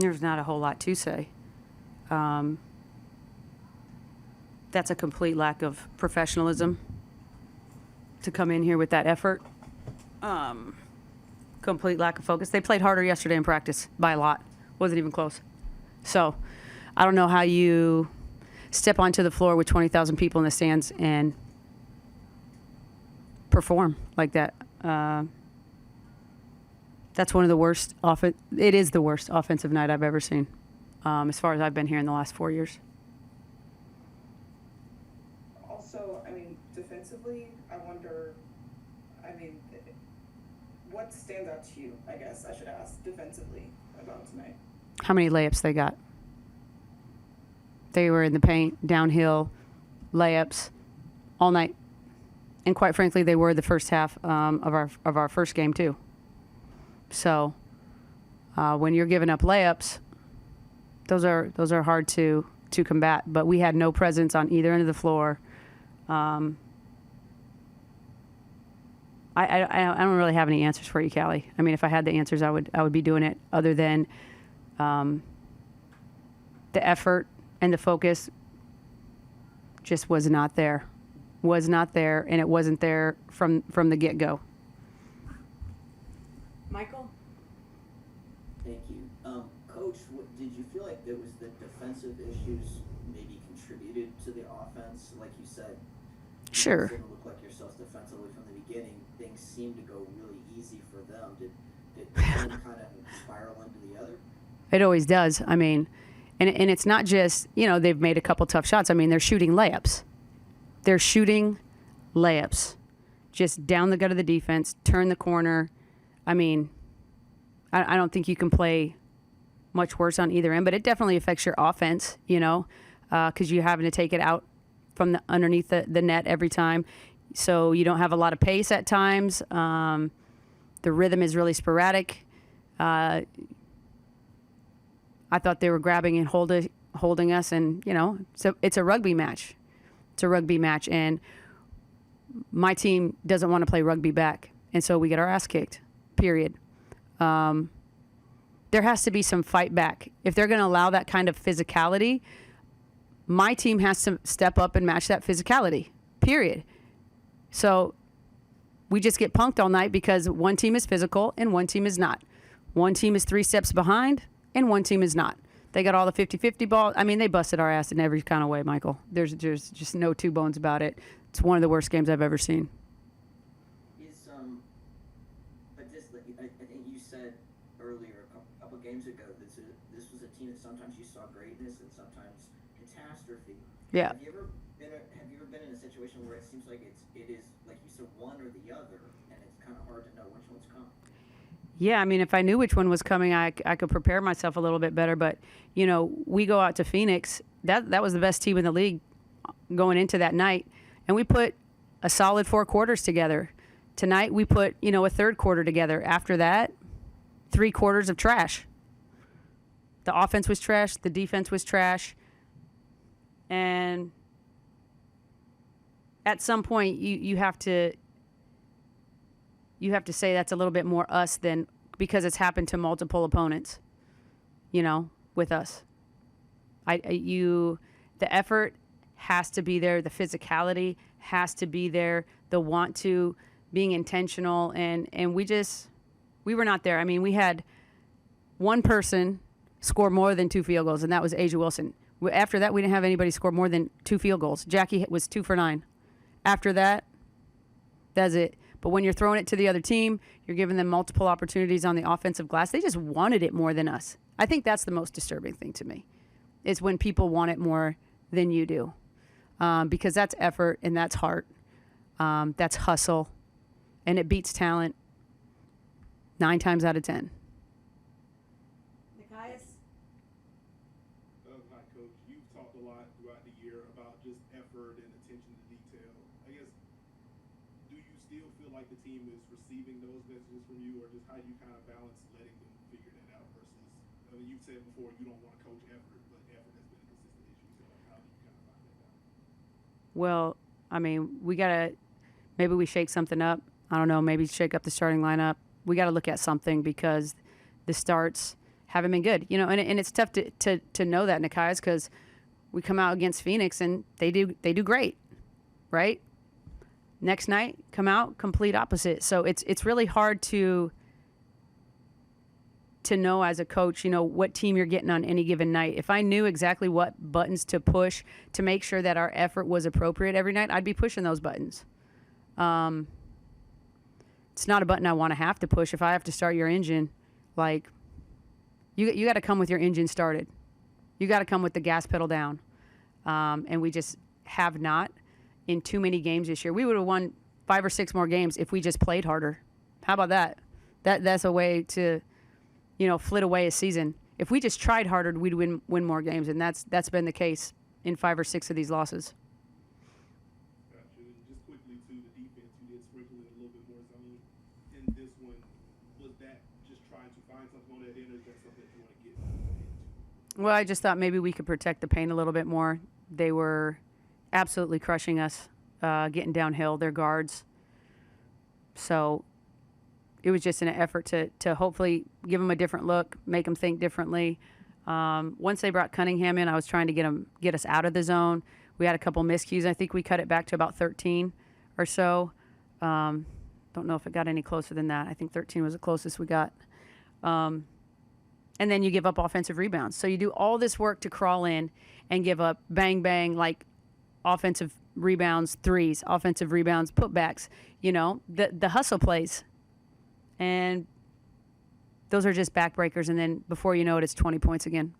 There's not a whole lot to say. That's a complete lack of professionalism to come in here with that effort. Complete lack of focus. They played harder yesterday in practice by a lot. Wasn't even close. So I don't know how you step onto the floor with 20,000 people in the stands and perform like that. That's one of the worst it is the worst offensive night I've ever seen, as far as I've been here in the last 4 years. Also, I mean, defensively, I wonder, what stands out to you, I guess I should ask, defensively about tonight? How many layups they got? They were in the paint, downhill, layups all night. And quite frankly, they were the first half of our first game too. So when you're giving up layups, those are hard to combat. But we had no presence on either end of the floor. I don't really have any answers for you, Callie. I mean, if I had the answers, I would be doing it. Other than the effort and the focus just was not there. Was not there, and it wasn't there from the get-go. Michael? Thank you. Coach, did you feel like there was the defensive issues maybe contributed to the offense? Like you said, Sure. You didn't look like yourselves defensively from the beginning. Things seemed to go really easy for them. Did one kind of spiral into the other? It always does. I mean, and it's not just, they've made a couple tough shots. I mean, they're shooting layups. They're shooting layups. Just down the gut of the defense, turn the corner. I mean, I don't think you can play much worse on either end, but it definitely affects your offense, because you're having to take it out from underneath the net every time. So you don't have a lot of pace at times. The rhythm is really sporadic. I thought they were grabbing and holding us, and, so it's a rugby match. It's a rugby match, and my team doesn't want to play rugby back, and so we get our ass kicked, period. There has to be some fight back. If they're going to allow that kind of physicality, my team has to step up and match that physicality, period. So we just get punked all night because one team is physical and one team is not. One team is 3 steps behind and one team is not. They got all the 50-50 ball. I mean, they busted our ass in every kind of way, Michael. There's just no two bones about it. It's one of the worst games I've ever seen. But this, I think you said earlier, a couple games ago, this was a team that sometimes you saw greatness and sometimes catastrophe. Yeah. Have you ever been in a situation where it seems like it is like you said, one or the other, and it's kind of hard to know which one's coming? Yeah, I mean, if I knew which one was coming, I could prepare myself a little bit better. But, we go out to Phoenix. That was the best team in the league going into that night. And we put a solid 4 quarters together. Tonight, we put, a third quarter together. After that, 3 quarters of trash. The offense was trash. The defense was trash. And at some point, you have to say that's a little bit more us than, because it's happened to multiple opponents, with us. The effort has to be there. The physicality has to be there. The want to, being intentional. And we were not there. I mean, we had one person score more than 2 field goals, and that was Asia Wilson. After that, we didn't have anybody score more than 2 field goals. Jackie was 2 for 9. After that, that's it. But when you're throwing it to the other team, you're giving them multiple opportunities on the offensive glass. They just wanted it more than us. I think that's the most disturbing thing to me, is when people want it more than you do. Because that's effort and that's heart. That's hustle. And it beats talent 9 times out of 10. Nikias? Hi, Coach. You've talked a lot throughout the year about just effort and attention to detail. I guess, do you still feel like the team is receiving those messages from you, or just how do you kind of balance letting them figure that out versus, I mean, you've said before you don't want to coach effort, but effort has been a consistent issue. So like, how do you kind of find that balance? Well, I mean, maybe we shake something up. I don't know, maybe shake up the starting lineup. We got to look at something, because the starts haven't been good. You know, and it's tough to know that, Nikias, because we come out against Phoenix and they do great, right? Next night, come out complete opposite. So it's really hard to know as a coach, you know, what team you're getting on any given night. If I knew exactly what buttons to push to make sure that our effort was appropriate every night, I'd be pushing those buttons. It's not a button I want to have to push. If I have to start your engine, like, you got to come with your engine started. You got to come with the gas pedal down. And we just have not in too many games this year. We would have won 5 or 6 more games if we just played harder. How about that? That's a way to, you know, flit away a season. If we just tried harder, we'd win more games, and that's been the case in 5 or 6 of these losses. Gotcha. And just quickly to the defense, you did sprinkle in a little bit more zone in this one. Was that just trying to find something on that end, or is that something that you want to get into? Well, I just thought maybe we could protect the paint a little bit more. They were absolutely crushing us, getting downhill, their guards. So it was just an effort to hopefully give them a different look, make them think differently. Once they brought Cunningham in, I was trying to get us out of the zone. We had a couple miscues. I think we cut it back to about 13 or so. Don't know if it got any closer than that. I think 13 was the closest we got. And then you give up offensive rebounds. So you do all this work to crawl in and give up bang, bang, like offensive rebounds, threes, offensive rebounds, putbacks, you know, the hustle plays. And those are just backbreakers. And then before you know it, it's 20 points again.